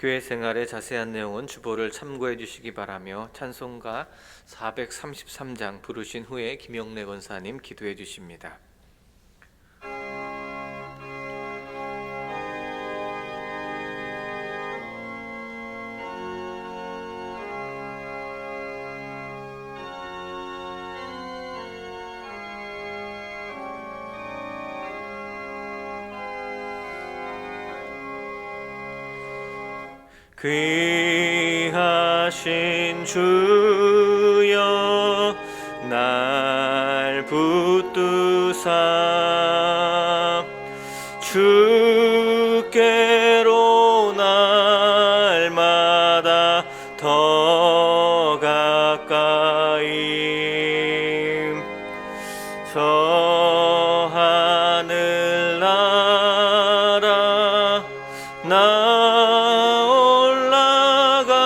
교회 생활의 자세한 내용은 주보를 참고해 주시기 바라며 찬송가 433장 부르신 후에 김용래 권사님 기도해 주십니다. 귀하신 주여 날 붙드사 주께로 날마다 더 가까이 저 하늘나라 나 올라가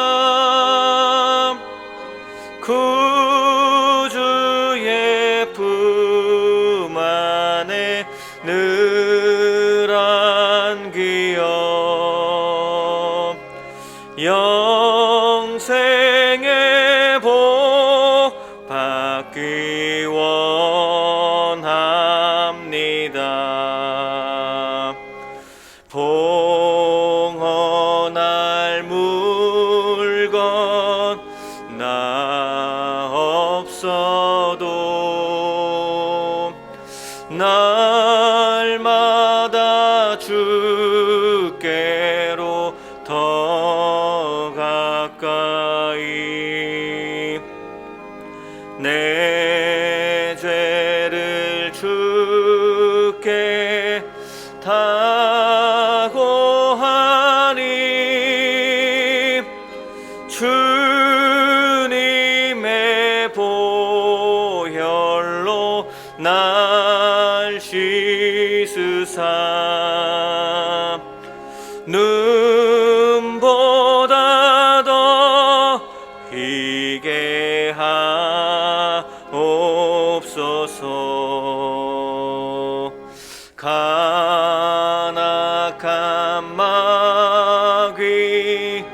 구주의 품 안에 늘 안기어 영생의 복 받기 원합니다. 봉헌할 물건 나 없어도 날마다 주께로 더 가까이 내 죄를 주께 다 고하니 주님의 보혈로 날 씻으사 눈보다 더 희게 하옵소서. 간악한 마귀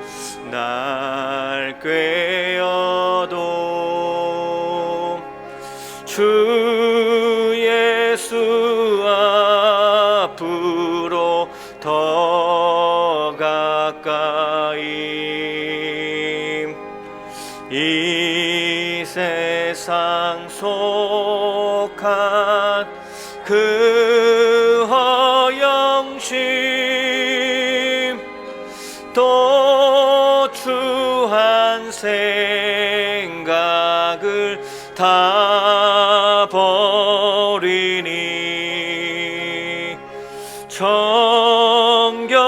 날 꾀어도 주 예수 앞으로 더 가까이 이 세상 속한 그 허영심 또 추한 생각을 다 버리니 정결한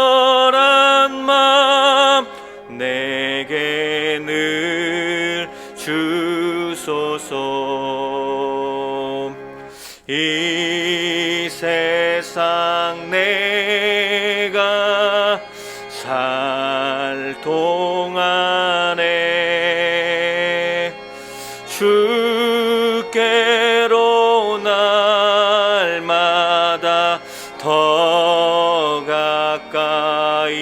마음 내게 늘 주소서. 이 세상 내가 살 동안에 주께로 날마다 더 가까이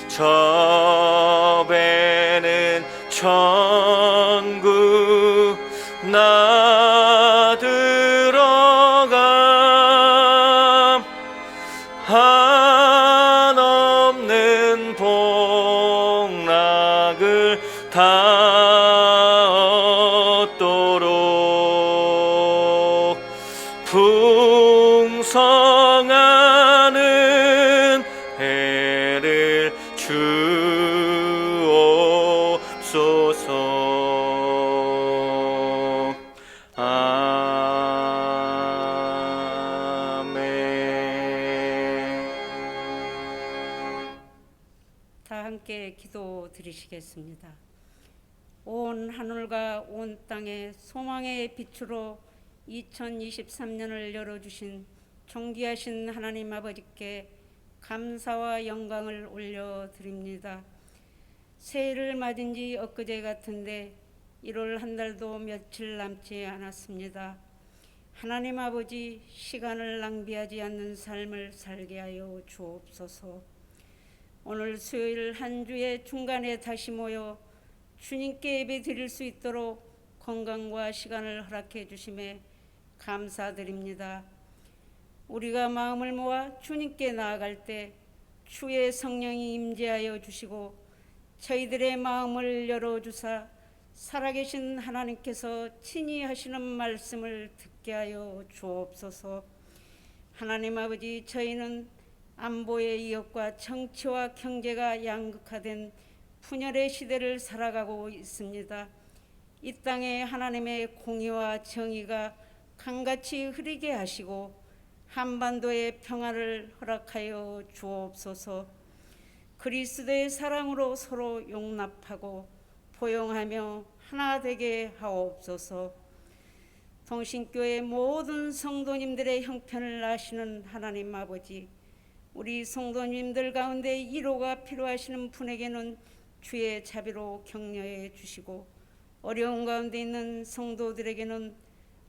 저 배는 천국 나 들어가 한없는 복락을 다 얻도록 풍성하는 해를 주옵소서. 다 함께 기도 드리시겠습니다. 온 하늘과 온 땅에 소망의 빛으로 2023년을 열어주신 존귀하신 하나님 아버지께 감사와 영광을 올려드립니다. 새해를 맞은 지 엊그제 같은데 1월 한 달도 며칠 남지 않았습니다. 하나님 아버지, 시간을 낭비하지 않는 삶을 살게 하여 주옵소서. 오늘 수요일 한 주의 중간에 다시 모여 주님께 예배 드릴 수 있도록 건강과 시간을 허락해 주심에 감사드립니다. 우리가 마음을 모아 주님께 나아갈 때 주의 성령이 임재하여 주시고 저희들의 마음을 열어주사 살아계신 하나님께서 친히 하시는 말씀을 듣게 하여 주옵소서. 하나님 아버지, 저희는 안보의 위협과 정치와 경제가 양극화된 분열의 시대를 살아가고 있습니다. 이 땅에 하나님의 공의와 정의가 강같이 흐르게 하시고 한반도의 평화를 허락하여 주옵소서. 그리스도의 사랑으로 서로 용납하고 포용하며 하나 되게 하옵소서. 동신교회 모든 성도님들의 형편을 아시는 하나님 아버지, 우리 성도님들 가운데 위로가 필요하시는 분에게는 주의 자비로 격려해 주시고 어려운 가운데 있는 성도들에게는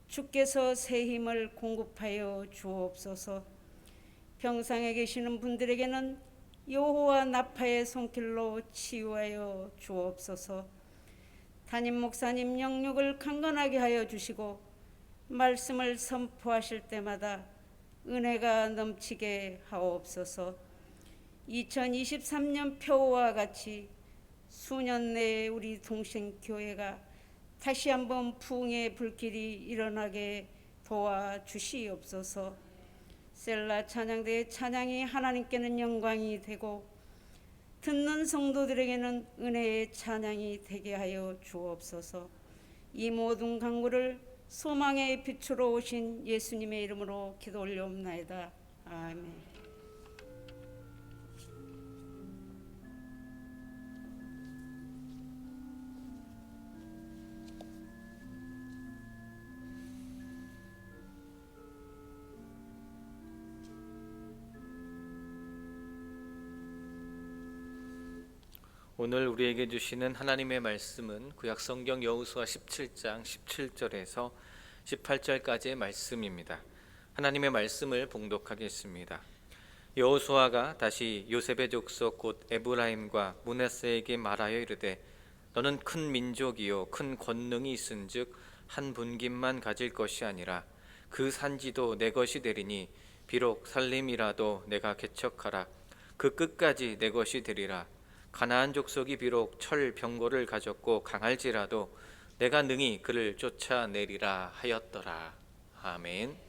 주께서 새 힘을 공급하여 주옵소서. 병상에 계시는 분들에게는 여호와 나파의 손길로 치유하여 주옵소서. 담임 목사님 영육을 강건하게 하여 주시고 말씀을 선포하실 때마다 은혜가 넘치게 하옵소서. 2023년 표와 같이 수년 내에 우리 동신교회가 다시 한번 부흥의 불길이 일어나게 도와주시옵소서. 셀라 찬양대의 찬양이 하나님께는 영광이 되고 듣는 성도들에게는 은혜의 찬양이 되게 하여 주옵소서. 이 모든 간구를 소망의 빛으로 오신 예수님의 이름으로 기도 올려옵나이다. 아멘. 오늘 우리에게 주시는 하나님의 말씀은 구약성경 여호수아 17장 17절에서 18절까지의 말씀입니다. 하나님의 말씀을 봉독하겠습니다. 여호수아가 다시 요셉의 족속 곧 에브라임과 므낫세에게 말하여 이르되 너는 큰 민족이요 큰 권능이 있은즉 한 분깃만 가질 것이 아니라 그 산지도 내 것이 되리니 비록 살림이라도 내가 개척하라 그 끝까지 내 것이 되리라. 가나안 족속이 비록 철 병거를 가졌고 강할지라도 내가 능히 그를 쫓아내리라 하였더라. 아멘.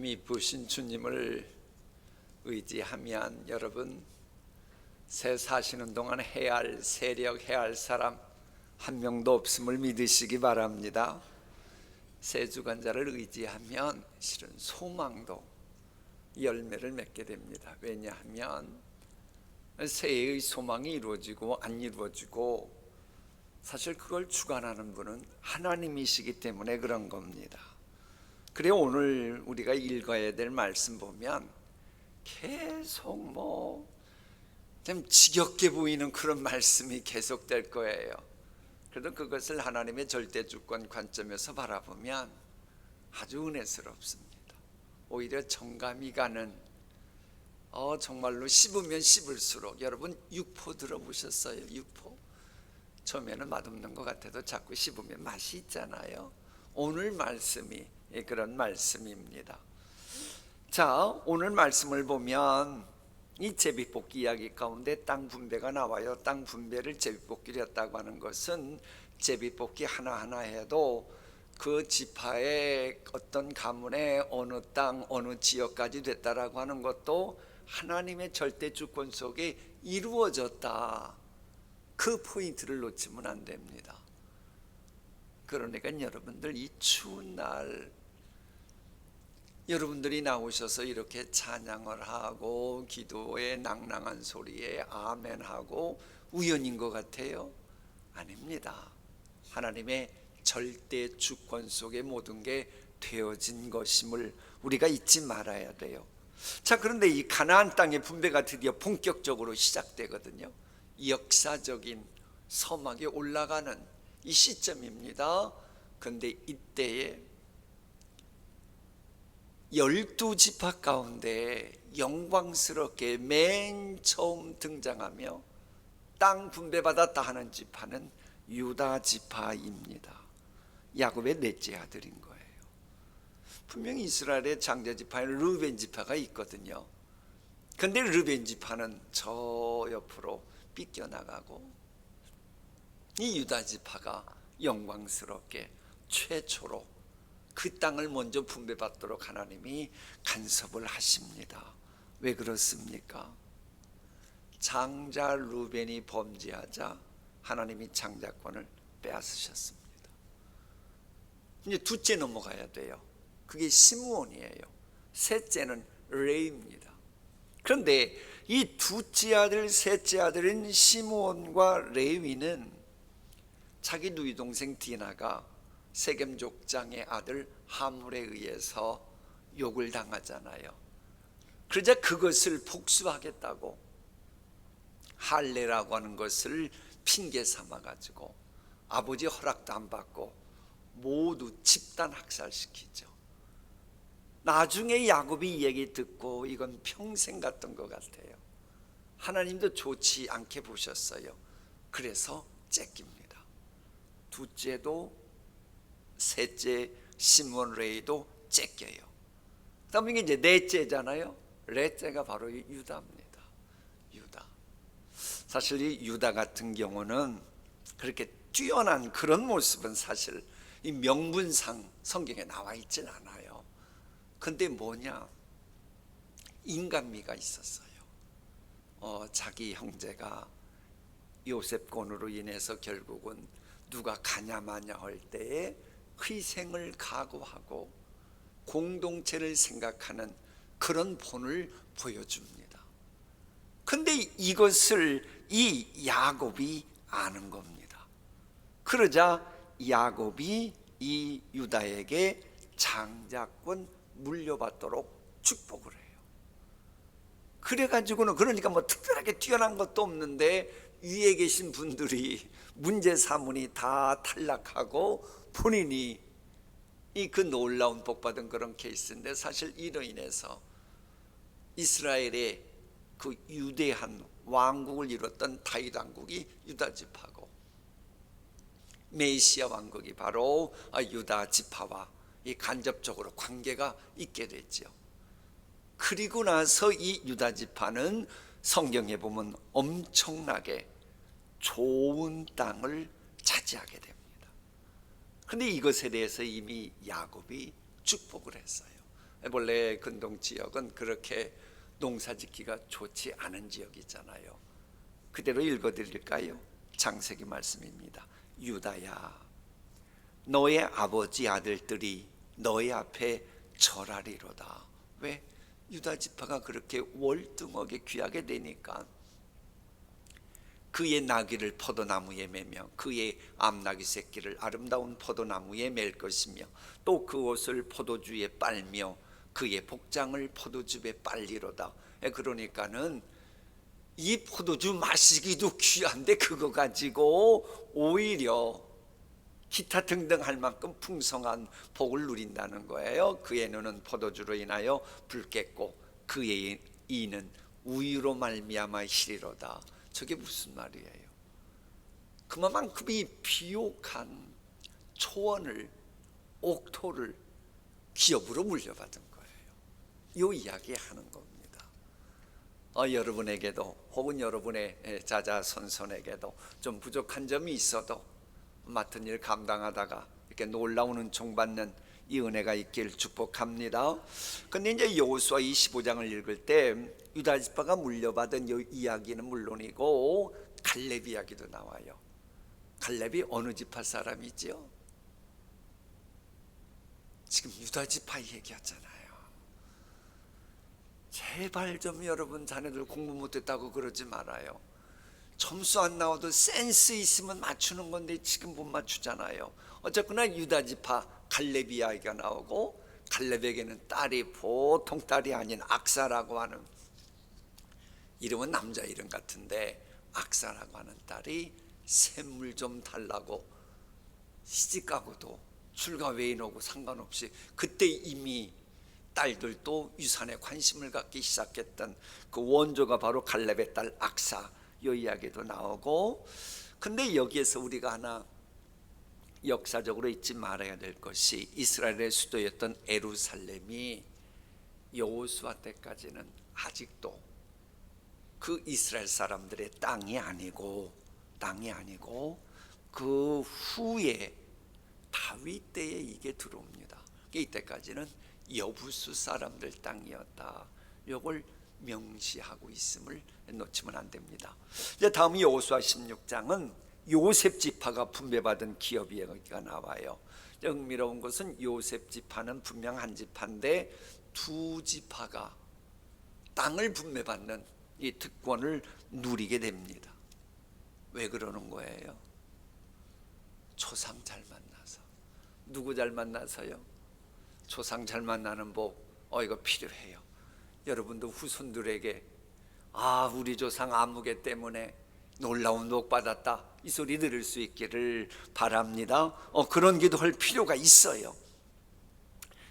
힘이 부신 주님을 의지하면 여러분 새 사시는 동안 해야 할 세력, 해야 할 사람 한 명도 없음을 믿으시기 바랍니다. 새 주관자를 의지하면 실은 소망도 열매를 맺게 됩니다. 왜냐하면 새해의 소망이 이루어지고 안 이루어지고 사실 그걸 주관하는 분은 하나님이시기 때문에 그런 겁니다. 그래 오늘 우리가 읽어야 될 말씀 보면 계속 좀 지겹게 보이는 그런 말씀이 계속될 거예요. 그래도 그것을 하나님의 절대주권 관점에서 바라보면 아주 은혜스럽습니다. 오히려 정감이 가는 정말로 씹으면 씹을수록 여러분 육포 들어보셨어요? 육포 처음에는 맛없는 것 같아도 자꾸 씹으면 맛이 있잖아요. 오늘 말씀이 그런 말씀입니다. 자, 오늘 말씀을 보면 이 제비뽑기 이야기 가운데 땅 분배가 나와요. 땅 분배를 제비뽑기로 했다고 하는 것은 제비뽑기 하나하나 해도 그 지파의 어떤 가문의 어느 땅 어느 지역까지 됐다라고 하는 것도 하나님의 절대 주권 속에 이루어졌다. 그 포인트를 놓치면 안 됩니다. 그러니까 여러분들 이 추운 날 여러분들이 나오셔서 이렇게 찬양을 하고 기도의 낭낭한 소리에 아멘하고 우연인 것 같아요? 아닙니다. 하나님의 절대 주권 속에 모든 게 되어진 것임을 우리가 잊지 말아야 돼요. 자, 그런데 이 가나안 땅의 분배가 드디어 본격적으로 시작되거든요. 역사적인 서막에 올라가는 이 시점입니다. 그런데 이때에 12지파 가운데 영광스럽게 맨 처음 등장하며 땅 분배받았다 하는 지파는 유다 지파입니다. 야곱의 넷째 아들인 거예요. 분명히 이스라엘의 장자 지파에는 르벤 지파가 있거든요. 그런데 르벤 지파는 저 옆으로 삐껴나가고 이 유다 지파가 영광스럽게 최초로 그 땅을 먼저 분배받도록 하나님이 간섭을 하십니다. 왜 그렇습니까? 장자 르벤이 범죄하자 하나님이 장자권을 빼앗으셨습니다. 이제 둘째 넘어가야 돼요. 그게 시므온이에요. 셋째는 레위입니다. 그런데 이 둘째 아들, 셋째 아들인 시므온과 레위는 자기 누이 동생 디나가 세겜 족장의 아들 하물에 의해서 욕을 당하잖아요. 그러자 그것을 복수하겠다고 할례라고 하는 것을 핑계 삼아 가지고 아버지 허락도 안 받고 모두 집단 학살시키죠. 나중에 야곱이 이 얘기 듣고 이건 평생 갔던 것 같아요. 하나님도 좋지 않게 보셨어요. 그래서 째깁니다. 둘째도 셋째 시므온 레위도 째껴요. 그다음에 이제 넷째잖아요. 넷째가 바로 유다입니다. 유다. 사실 이 유다 같은 경우는 그렇게 뛰어난 그런 모습은 사실 이 명분상 성경에 나와 있진 않아요. 근데 뭐냐? 인간미가 있었어요. 자기 형제가 요셉권으로 인해서 결국은 누가 가냐 마냐 할 때에 희생을 각오하고 공동체를 생각하는 그런 본을 보여줍니다. 근데 이것을 이 야곱이 아는 겁니다. 그러자 야곱이 이 유다에게 장자권 물려받도록 축복을 해요. 그래가지고는 그러니까 뭐 특별하게 뛰어난 것도 없는데 위에 계신 분들이 문제 사문이 다 탈락하고 본인이 그 놀라운 복받은 그런 케이스인데, 사실 이로 인해서 이스라엘의 그 유대한 왕국을 이뤘던 다윗 왕국이 유다 지파고 메시아 왕국이 바로 유다 지파와 이 간접적으로 관계가 있게 됐죠. 그리고 나서 이 유다 지파는 성경에 보면 엄청나게 좋은 땅을 차지하게 됩니다. 그런데 이것에 대해서 이미 야곱이 축복을 했어요. 본래 근동 지역은 그렇게 농사짓기가 좋지 않은 지역이잖아요. 그대로 읽어드릴까요? 창세기 말씀입니다. 유다야, 너의 아버지 아들들이 너의 앞에 절하리로다. 왜? 유다 지파가 그렇게 월등하게 귀하게 되니까 그의 나귀를 포도나무에 매며 그의 암나귀 새끼를 아름다운 포도나무에 맬 것이며 또 그 옷을 포도주에 빨며 그의 복장을 포도즙에 빨리로다. 그러니까는 이 포도주 마시기도 귀한데 그거 가지고 오히려 기타 등등 할 만큼 풍성한 복을 누린다는 거예요. 그의 눈은 포도주로 인하여 붉겠고 그의 이는 우유로 말미암아 희리로다. 저게 무슨 말이에요? 그만큼이 비옥한 초원을, 옥토를 기업으로 물려받은 거예요. 이 이야기 하는 겁니다. 여러분에게도 혹은 여러분의 자자손손에게도 좀 부족한 점이 있어도 맡은 일 감당하다가 이렇게 놀라운 은총 받는 이 은혜가 있길 축복합니다. 근데 이제 여호수아 25장을 읽을 때 유다 지파가 물려받은 이 이야기는 물론이고 갈렙 이야기도 나와요. 갈렙이 어느 지파 사람이지요? 지금 유다 지파 얘기하잖아요. 제발 좀 여러분 자녀들 공부 못했다고 그러지 말아요. 점수 안 나와도 센스 있으면 맞추는 건데 지금 못 맞추잖아요. 어쨌거나 유다 지파 갈렙 이야기가 나오고 갈렙에게는 딸이 보통 딸이 아닌 악사라고 하는, 이름은 남자 이름 같은데 악사라고 하는 딸이 샘물 좀 달라고 시집가고도 출가 외인 오고 상관없이 그때 이미 딸들도 유산에 관심을 갖기 시작했던 그 원조가 바로 갈렙의 딸 악사, 이 이야기도 나오고. 근데 여기에서 우리가 하나 역사적으로 잊지 말아야 될 것이 이스라엘의 수도였던 예루살렘이 여호수아 때까지는 아직도 그 이스라엘 사람들의 땅이 아니고 그 후에 다윗 때에 이게 들어옵니다. 이때까지는 여부수 사람들 땅이었다. 이걸 명시하고 있음을 놓치면 안 됩니다. 이제 다음 여호수아 16장은 요셉 지파가 분배받은 기업 이야기가 나와요. 흥미로운 것은 요셉 지파는 분명 한 지파인데 두 지파가 땅을 분배받는 이 특권을 누리게 됩니다. 왜 그러는 거예요? 조상 잘 만나서. 누구 잘 만나서요? 조상 잘 만나는 복, 이거 필요해요. 여러분도 후손들에게 우리 조상 아무개 때문에 놀라운 복 받았다, 이 소리 들을 수 있기를 바랍니다. 그런 기도할 필요가 있어요.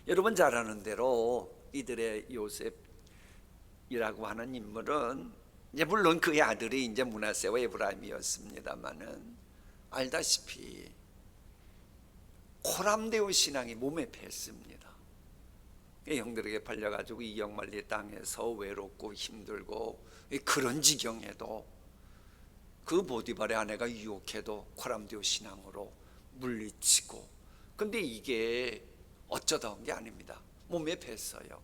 여러분 잘 아는 대로 이들의 요셉이라고 하는 인물은 이제 물론 그의 아들이 이제 므낫세와 에브라임이었습니다만은 알다시피 코람데오 신앙이 몸에 뱄습니다. 형들에게 팔려가지고 이 영말리 땅에서 외롭고 힘들고 그런 지경에도 그 보디발의 아내가 유혹해도 코람데오 신앙으로 물리치고, 근데 이게 어쩌다 온 게 아닙니다. 몸에 뱄어요.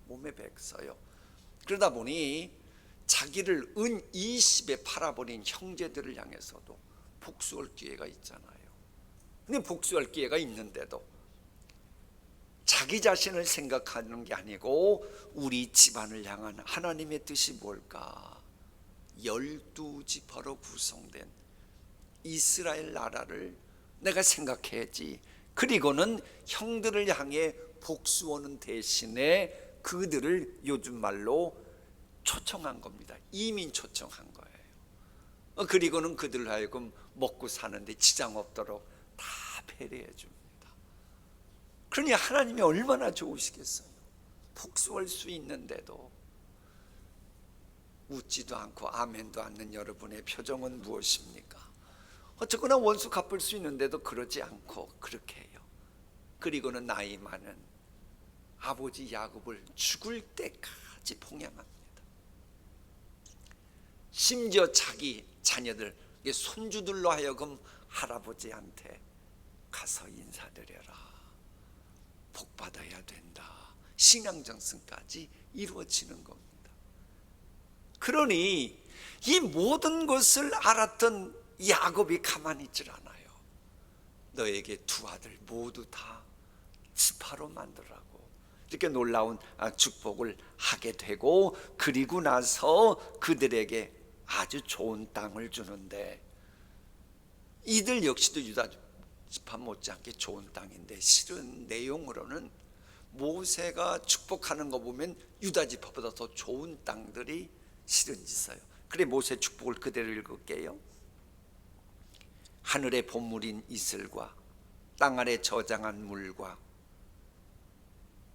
그러다 보니 자기를 은 20에 팔아버린 형제들을 향해서도 복수할 기회가 있잖아요. 근데 복수할 기회가 있는데도 자기 자신을 생각하는 게 아니고 우리 집안을 향한 하나님의 뜻이 뭘까? 12지파로 구성된 이스라엘 나라를 내가 생각해야지. 그리고는 형들을 향해 복수하는 대신에 그들을 요즘 말로 초청한 겁니다. 이민 초청한 거예요. 그리고는 그들을 하여금 먹고 사는데 지장 없도록 다 배려해 줍니다. 그러니 하나님이 얼마나 좋으시겠어요. 복수할 수 있는데도 웃지도 않고 아멘도 않는 여러분의 표정은 무엇입니까? 어쨌거나 원수 갚을 수 있는데도 그러지 않고 그렇게 해요. 그리고는 나이 많은 아버지 야곱을 죽을 때까지 봉양합니다. 심지어 자기 자녀들, 손주들로 하여금 할아버지한테 가서 인사드려라, 복 받아야 된다, 신앙정승까지 이루어지는 겁니다. 그러니 이 모든 것을 알았던 야곱이 가만히 있질 않아요. 너에게 두 아들 모두 다 지파로 만들라고 이렇게 놀라운 축복을 하게 되고, 그리고 나서 그들에게 아주 좋은 땅을 주는데, 이들 역시도 유다 지파 못지않게 좋은 땅인데 실은 내용으로는 모세가 축복하는 거 보면 유다 지파보다 더 좋은 땅들이 실은 있어요. 그래 모세 축복을 그대로 읽을게요. 하늘의 보물인 이슬과 땅 아래 저장한 물과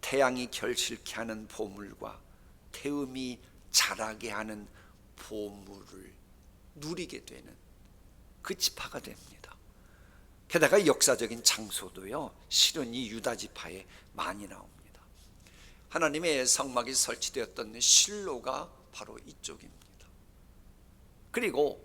태양이 결실케 하는 보물과 태음이 자라게 하는 보물을 누리게 되는 그 지파가 됩니다. 게다가 역사적인 장소도요 실은 이 유다 지파에 많이 나옵니다. 하나님의 성막이 설치되었던 실로가 바로 이쪽입니다. 그리고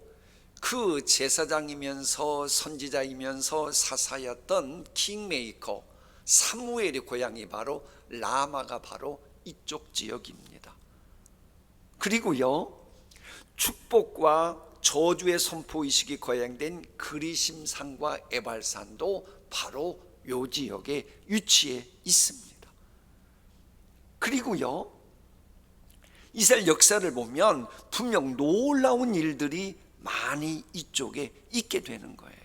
그 제사장이면서 선지자이면서 사사였던 킹메이커 사무엘의 고향이 바로 라마가 바로 이쪽 지역입니다. 그리고요 축복과 저주의 선포의식이 거행된 그리심산과 에발산도 바로 요 지역에 위치해 있습니다. 그리고요 이스라엘 역사를 보면 분명 놀라운 일들이 많이 이쪽에 있게 되는 거예요.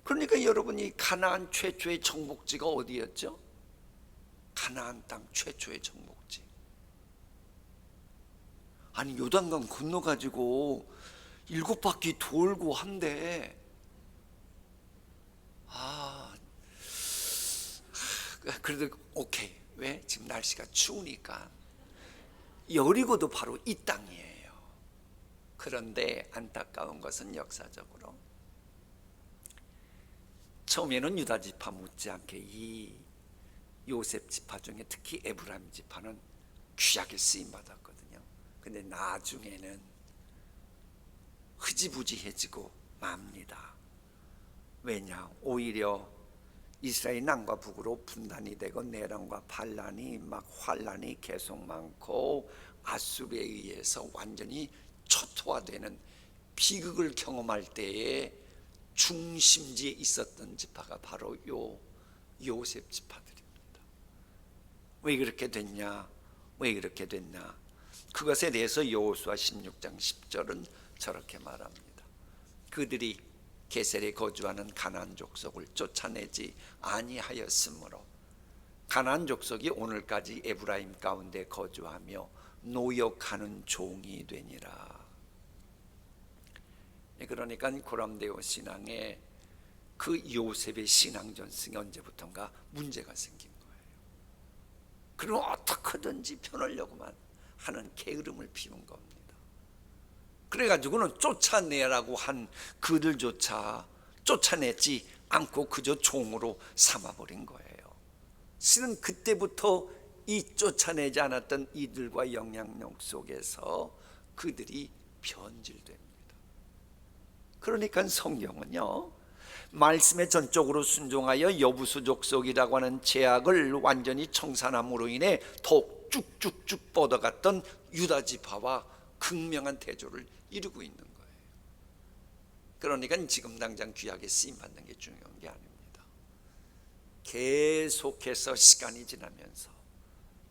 그러니까 여러분이 가나안 최초의 정복지가 어디였죠? 가나안 땅 최초의 정복지. 아니 요단강 건너가지고 7바퀴 돌고 한데 그래도 오케이. 왜? 지금 날씨가 추우니까. 여리고도 바로 이 땅이에요. 그런데 안타까운 것은 역사적으로 처음에는 유다 지파 못지않게 이 요셉 지파 중에 특히 에브라임 지파는 귀하게 쓰임 받았거든요. 근데 나중에는 흐지부지해지고 맙니다. 왜냐? 오히려 이스라엘 남과 북으로 분단이 되고 내란과 반란이 막 환란이 계속 많고 아수르에 의해서 완전히 초토화되는 비극을 경험할 때에 중심지에 있었던 지파가 바로 요 요셉 지파들입니다. 왜 그렇게 됐냐? 왜 그렇게 됐냐? 그것에 대해서 여호수아 16장 10절은 저렇게 말합니다. 그들이 게셀에 거주하는 가나안 족속을 쫓아내지 아니하였으므로 가나안 족속이 오늘까지 에브라임 가운데 거주하며 노역하는 종이 되니라. 그러니까 고람데오 신앙에 그 요셉의 신앙 전승이 언제부턴가 문제가 생긴 거예요. 그럼 어떻게든지 편하려고만 하는 게으름을 피운 겁니다. 그래가지고는 쫓아내라고 한 그들조차 쫓아내지 않고 그저 종으로 삼아버린 거예요. 실은 그때부터 이 쫓아내지 않았던 이들과 영향력 속에서 그들이 변질됩니다. 그러니까 성경은요 말씀에 전적으로 순종하여 여부수 족속이라고 하는 제약을 완전히 청산함으로 인해 더욱 쭉쭉쭉 뻗어갔던 유다 지파와 극명한 대조를 이루고 있는 거예요. 그러니까 지금 당장 귀하게 쓰임받는 게 중요한 게 아닙니다. 계속해서 시간이 지나면서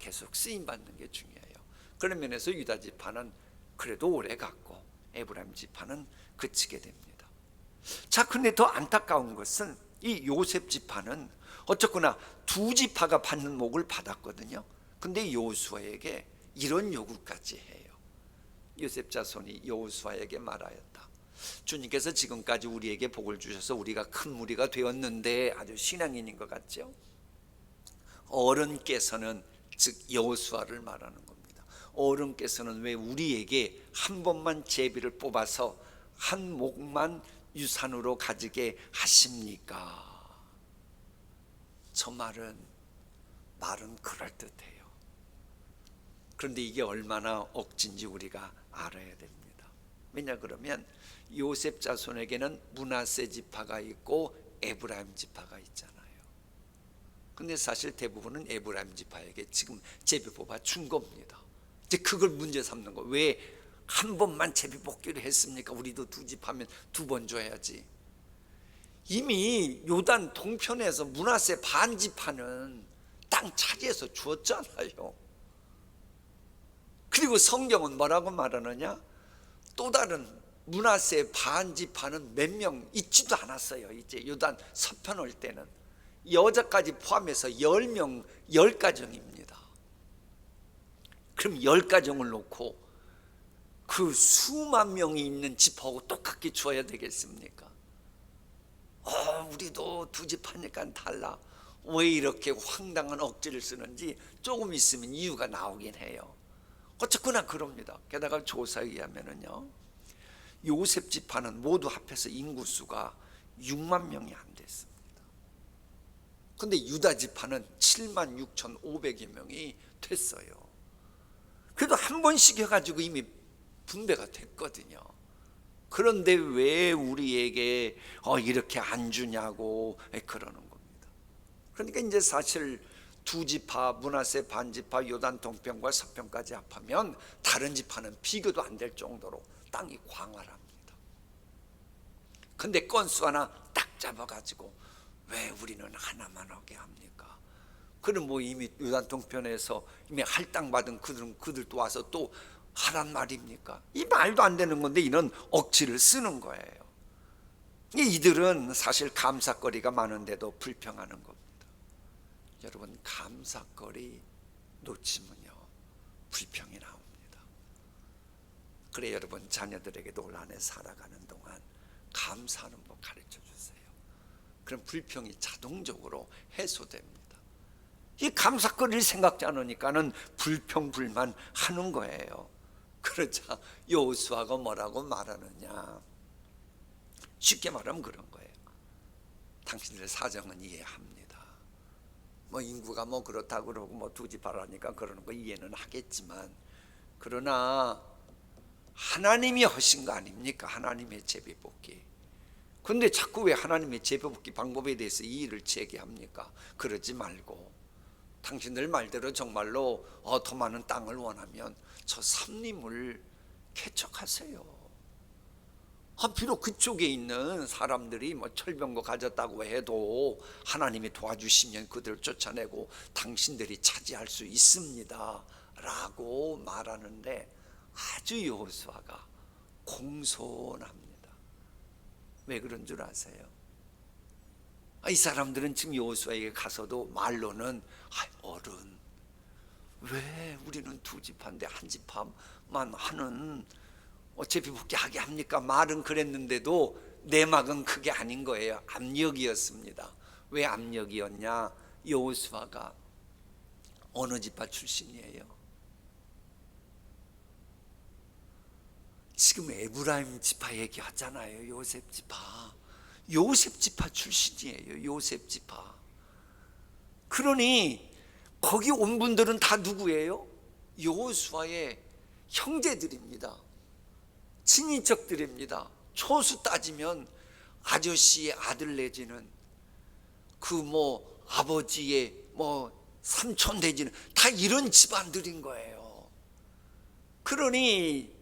계속 쓰임받는 게 중요해요. 그런 면에서 유다 지파는 그래도 오래 갔고 에브라임 지파는 그치게 됩니다. 자, 근데 더 안타까운 것은 이 요셉 지파는 어쨌거나 두 지파가 받는 목을 받았거든요. 근데 여호수아에게 이런 요구까지 해요. 요셉 자손이 여호수아에게 말하였다. 주님께서 지금까지 우리에게 복을 주셔서 우리가 큰 무리가 되었는데, 아주 신앙인인 것 같죠? 어른께서는 즉 여호수아를 말하는 겁니다. 어른께서는 왜 우리에게 한 번만 제비를 뽑아서 한 목만 유산으로 가지게 하십니까? 저 말은 그럴듯해요. 그런데 이게 얼마나 억진지 우리가 알아야 됩니다. 왜냐 그러면 요셉 자손에게는 므낫세 지파가 있고 에브라임 지파가 있잖아요. 근데 사실 대부분은 에브라임 지파에게 지금 제비 뽑아 준 겁니다. 이제 그걸 문제 삼는 거. 왜 한 번만 제비 뽑기를 했습니까? 우리도 두 집 하면 두 번 줘야지. 이미 요단 동편에서 므낫세 반 지파는 땅 차지해서 주었잖아요. 그리고 성경은 뭐라고 말하느냐? 또 다른 므낫세 반 지파는 몇 명 있지도 않았어요. 이제 요단 서편 올 때는 여자까지 포함해서 10명, 10가정입니다. 그럼 10가정을 놓고 그 수만 명이 있는 집하고 똑같게 주어야 되겠습니까? 우리도 두 집 하니까 달라. 왜 이렇게 황당한 억지를 쓰는지 조금 있으면 이유가 나오긴 해요. 어쨌거나 그럽니다. 게다가 조사에 의하면요, 요셉 지파는 모두 합해서 인구수가 6만 명이 안 됐습니다. 근데 유다 지파는 7만 6,500여 명이 됐어요. 그래도 한 번씩 해가지고 이미 분배가 됐거든요. 그런데 왜 우리에게 이렇게 안 주냐고 그러는 겁니다. 그러니까 이제 사실 두 지파, 므낫세 반 지파, 요단 동편과 서편까지 합하면 다른 지파는 비교도 안 될 정도로 땅이 광활합니다. 근데 건수 하나 딱 잡아가지고 왜 우리는 하나만 하게 합니까? 그럼 뭐 이미 요단 동편에서 이미 할당 받은 그들도 와서 또 하란 말입니까? 이 말도 안 되는 건데 이런 억지를 쓰는 거예요. 이들은 사실 감사거리가 많은데도 불평하는 겁니다. 여러분, 감사거리 놓치면요 불평이 나옵니다. 그래, 여러분 자녀들에게도 올 한 해 살아가는 동안 감사하는 법 가르쳐 주세요. 그럼 불평이 자동적으로 해소됩니다. 이 감사거리를 생각지 않으니까는 불평불만 하는 거예요. 그러자 여호수아가 뭐라고 말하느냐? 쉽게 말하면 그런 거예요. 당신들의 사정은 이해합니다. 뭐 인구가 뭐 그렇다고 그러고 뭐 두 집 하라니까 그러는 거 이해는 하겠지만, 그러나 하나님이 하신 거 아닙니까? 하나님의 제비뽑기. 근데 자꾸 왜 하나님의 제비뽑기 방법에 대해서 이의를 제기합니까? 그러지 말고 당신들 말대로 정말로 더 많은 땅을 원하면 저 삼림을 개척하세요. 비록 그쪽에 있는 사람들이 뭐 철병거 가졌다고 해도 하나님이 도와주시면 그들을 쫓아내고 당신들이 차지할 수 있습니다 라고 말하는데 아주 여호수아가 공손합니다. 왜 그런 줄 아세요? 이 사람들은 지금 여호수아에게 가서도 말로는 어른, 왜 우리는 두 집한데 한 집만 하는 제비뽑기 하게 합니까? 말은 그랬는데도 내막은 그게 아닌 거예요. 압력이었습니다. 왜 압력이었냐? 여호수아가 어느 지파 출신이에요? 지금 에브라임 지파 얘기하잖아요. 요셉 지파. 요셉 지파 출신이에요. 요셉 지파. 그러니 거기 온 분들은 다 누구예요? 여호수아의 형제들입니다. 친인척들입니다. 초수 따지면 아저씨의 아들 내지는 그 뭐 아버지의 뭐 삼촌 내지는 다 이런 집안들인 거예요. 그러니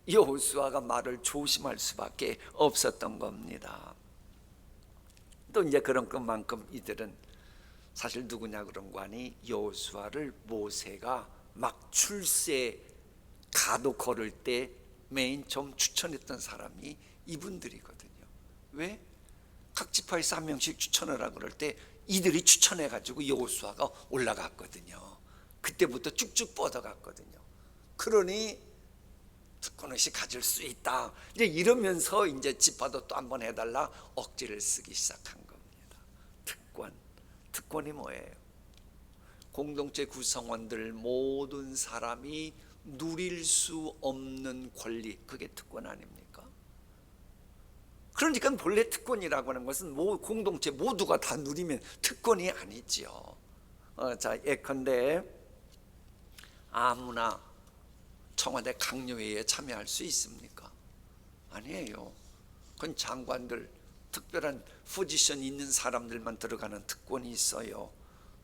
여호수아가 말을 조심할 수밖에 없었던 겁니다. 또 이제 그런 것만큼 이들은 사실 누구냐 그런 거 아니, 여호수아를 모세가 막 출세 가도 걸을 때 맨 처음 추천했던 사람이 이분들이거든요. 왜? 각 지파에서 한 명씩 추천하라 그럴 때 이들이 추천해가지고 여호수아가 올라갔거든요. 그때부터 쭉쭉 뻗어갔거든요. 그러니 특권의식 가질 수 있다. 이제 이러면서 이제 지파도 또 한번 해달라 억지를 쓰기 시작한 겁니다. 특권이 뭐예요? 공동체 구성원들 모든 사람이 누릴 수 없는 권리, 그게 특권 아닙니까? 그러니까 본래 특권이라고 하는 것은 공동체 모두가 다 누리면 특권이 아니지요. 자, 예컨대 아무나 청와대 강요회의에 참여할 수 있습니까? 아니에요. 그건 장관들, 특별한 포지션 있는 사람들만 들어가는 특권이 있어요.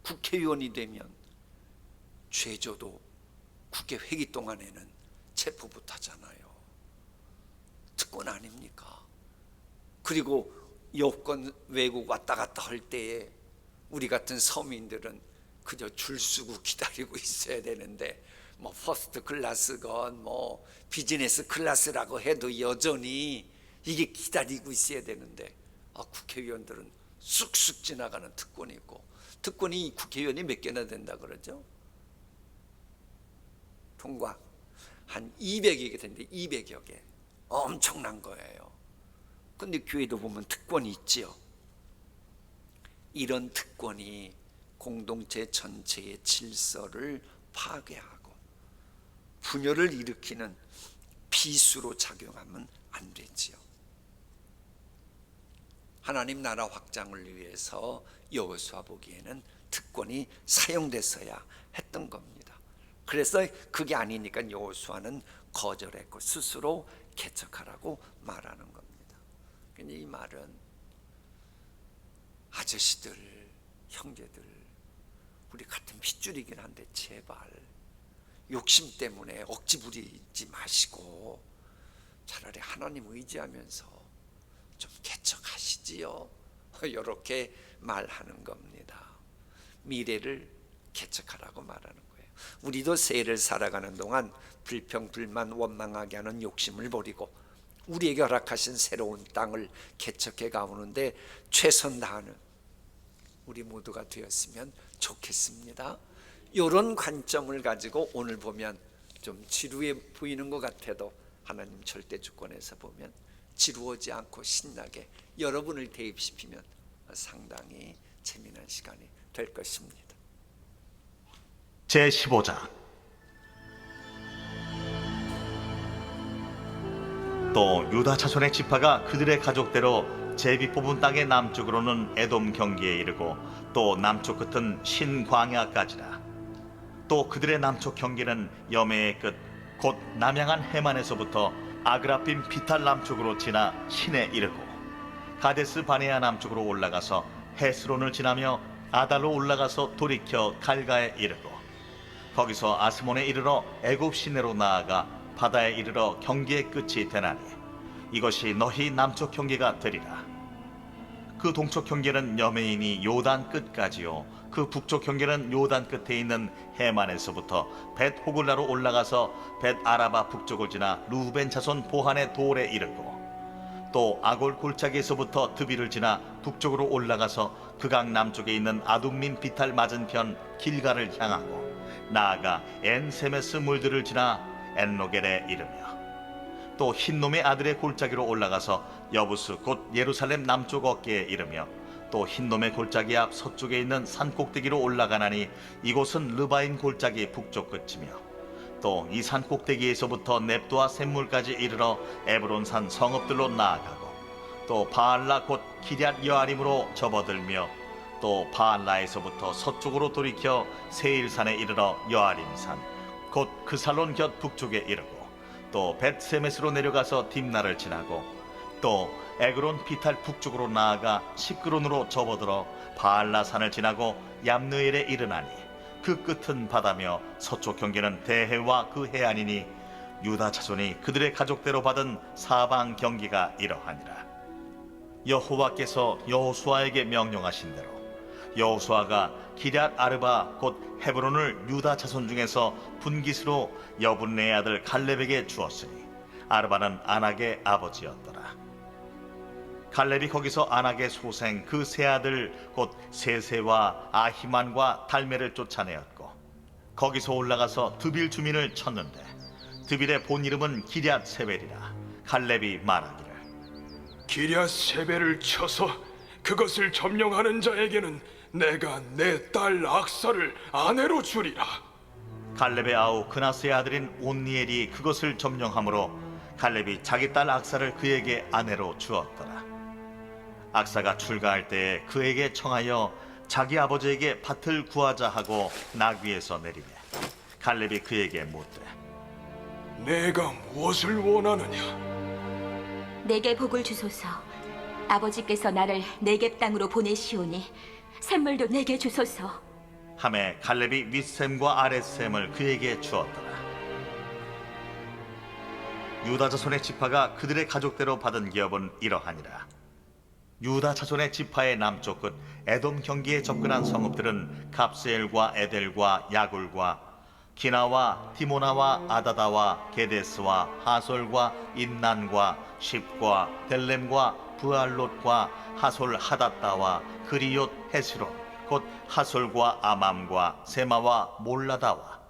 국회의원이 되면 죄져도 국회 회기 동안에는 체포 못하잖아요. 특권 아닙니까? 그리고 여권 외국 왔다 갔다 할 때에 우리 같은 서민들은 그저 줄 서고 기다리고 있어야 되는데, 뭐 퍼스트 클래스건 뭐 비즈니스 클래스라고 해도 여전히 이게 기다리고 있어야 되는데, 국회의원들은 쑥쑥 지나가는 특권이 있고, 특권이 국회의원이 몇 개나 된다 그러죠? 통과 한 200여 개 되는데 200여 개, 엄청난 거예요. 근데 교회도 보면 특권이 있지요. 이런 특권이 공동체 전체의 질서를 파괴하고 분열을 일으키는 비수로 작용하면 안 되지요. 하나님 나라 확장을 위해서 여호수아 보기에는 특권이 사용됐어야 했던 겁니다. 그래서 그게 아니니까 여호수아는 거절했고 스스로 개척하라고 말하는 겁니다. 근데 이 말은 아저씨들, 형제들, 우리 같은 핏줄이긴 한데 제발 욕심 때문에 억지 부리지 마시고 차라리 하나님 의지하면서 좀 개척하시지요. 이렇게 말하는 겁니다. 미래를 개척하라고 말하는 거예요. 우리도 새해를 살아가는 동안 불평, 불만, 원망하게 하는 욕심을 버리고 우리에게 허락하신 새로운 땅을 개척해 가오는데 최선 다하는 우리 모두가 되었으면 좋겠습니다. 이런 관점을 가지고 오늘 보면 좀 지루해 보이는 것 같아도 하나님 절대 주권에서 보면 지루하지 않고 신나게 여러분을 대입시키면 상당히 재미난 시간이 될 것입니다. 제15장. 또 유다 자손의 지파가 그들의 가족대로 제비 뽑은 땅의 남쪽으로는 에돔 경기에 이르고 또 남쪽 끝은 신광야까지라. 또 그들의 남쪽 경계는 여매의 끝 곧 남양한 해만에서부터 아그라빔 비탈 남쪽으로 지나 신에 이르고 가데스 바네아 남쪽으로 올라가서 헤스론을 지나며 아달로 올라가서 돌이켜 갈가에 이르고 거기서 아스몬에 이르러 애굽 시내로 나아가 바다에 이르러 경계의 끝이 되나니 이것이 너희 남쪽 경계가 되리라. 그 동쪽 경계는 여메인이 요단 끝까지요 그 북쪽 경계는 요단 끝에 있는 해만에서부터 벳 호글라로 올라가서 벳 아라바 북쪽을 지나 루벤 자손 보한의 돌에 이르고 또 아골 골짜기에서부터 드비를 지나 북쪽으로 올라가서 그강 남쪽에 있는 아둠민 비탈 맞은편 길가를 향하고 나아가 엔세메스 물들을 지나 엔로겔에 이르며 또 흰놈의 아들의 골짜기로 올라가서 여부스 곧 예루살렘 남쪽 어깨에 이르며 또 흰놈의 골짜기 앞 서쪽에 있는 산 꼭대기로 올라가나니 이곳은 르바인 골짜기 북쪽 끝이며 또 이 산 꼭대기에서부터 넵도아 샘물까지 이르러 에브론산 성읍들로 나아가고 또 바알라 곧 기럇 여아림으로 접어들며 또 바알라에서부터 서쪽으로 돌이켜 세일산에 이르러 여아림산 곧 그살론 곁 북쪽에 이르고 또 벳세메스로 내려가서 딥나를 지나고 또 에그론 비탈 북쪽으로 나아가 시크론으로 접어들어 바알라산을 지나고 얌느엘에 이르나니 그 끝은 바다며 서쪽 경계는 대해와 그 해안이니 유다 자손이 그들의 가족대로 받은 사방 경계가 이러하니라. 여호와께서 여호수아에게 명령하신 대로 여호수아가 기럇 아르바 곧 헤브론을 유다 자손 중에서 분깃으로 여분네의 아들 갈렙에게 주었으니 아르바는 아낙의 아버지였더라. 갈렙이 거기서 아낙의 소생 그 세 아들 곧 세세와 아히만과 달메를 쫓아내었고 거기서 올라가서 드빌 주민을 쳤는데 드빌의 본 이름은 기럇 세벨이라. 갈렙이 말하기를 기럇 세벨을 쳐서 그것을 점령하는 자에게는 내가 내 딸 악사를 아내로 주리라. 갈렙의 아우 그나스의 아들인 온니엘이 그것을 점령하므로 갈렙이 자기 딸 악사를 그에게 아내로 주었더라. 악사가 출가할 때에 그에게 청하여 자기 아버지에게 밭을 구하자 하고 나귀에서 내리매 갈렙이 그에게 묻되 내가 무엇을 원하느냐? 내게 복을 주소서. 아버지께서 나를 내겝 땅으로 보내시오니 샘물도 내게 주소서. 함에 갈렙이 윗셈과 아랫셈을 그에게 주었더라. 유다 자손의 지파가 그들의 가족대로 받은 기업은 이러하니라. 유다 자손의 지파의 남쪽 끝 에돔 경기에 접근한 성읍들은 갑스엘과 에델과 야굴과 기나와 디모나와 아다다와 게데스와 하솔과 인난과 십과 델렘과 부알롯과 하솔 하닷다와 그리옷 헤스론 곧 하솔과 아맘과 세마와 몰라다와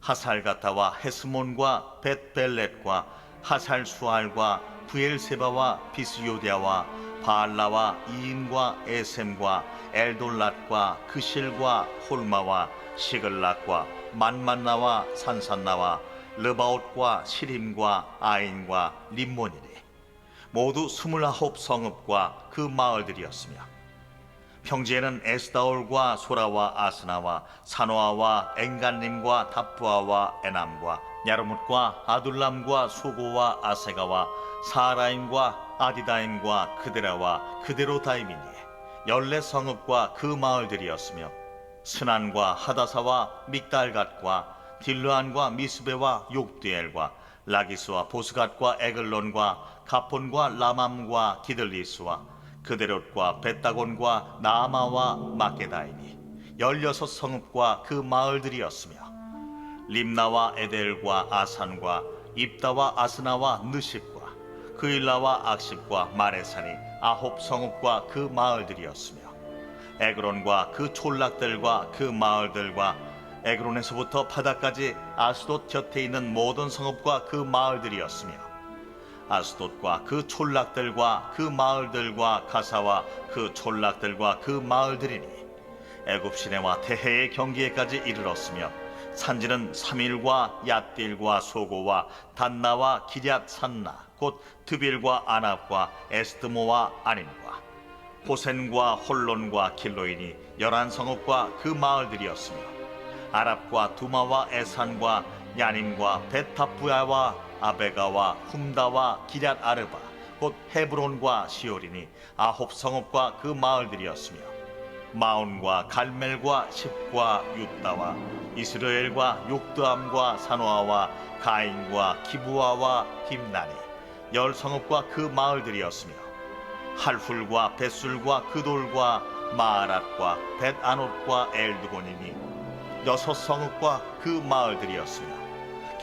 하살가타와 헤스몬과 벳벨렛과 하살수알과 부엘세바와 비스요디아와 바알라와 이인과 에셈과 엘돌랏과 그실과 홀마와 시글락과 만만나와 산산나와 르바옷과 시림과 아인과 림몬이니 모두 29 성읍과 그 마을들이었으며 평지에는 에스다올과 소라와 아스나와 사노아와 엥간림과 답부아와 에남과 야르뭇과 아둘람과 소고와 아세가와 사라임과 아디다임과 그데라와 그데로다임이니 14성읍과 그 마을들이었으며 스난과 하다사와 믹달갓과 딜르안과 미스베와 욕디엘과 라기스와 보스갓과 에글론과 가폰과 라맘과 기들리스와 그데롯과 벳다곤과 나아마와 마게다이니 16성읍과 그 마을들이었으며 림나와 에델과 아산과 입다와 아스나와 느십과 그일라와 악십과 마레산이 9성읍과 그 마을들이었으며 에그론과 그 촌락들과 그 마을들과 에그론에서부터 바다까지 아스돗 곁에 있는 모든 성읍과 그 마을들이었으며 아스돗과 그 촌락들과 그 마을들과 가사와 그 촌락들과 그 마을들이니 애굽 시내와 대해의 경계에까지 이르렀으며 산지는 삼일과 얏딜과 소고와 단나와 기럇 산나 곧 드빌과 아납과 에스드모와 아닌과 호센과 홀론과 길로인이 11성읍과 그 마을들이었으며 아랍과 두마와 에산과 야님과 베타부야와 아베가와 훔다와 기럇 아르바 곧 헤브론과 시오린이 9성읍과 그 마을들이었으며 마온과 갈멜과 십과 윳다와 이스라엘과 욕드암과 사노아와 가인과 기부아와 딥나니 10성읍과 그 마을들이었으며 할훌과 벳술과 그돌과 마아랏과 벳아롯과 엘드곤이니 6성읍과 그 마을들이었으며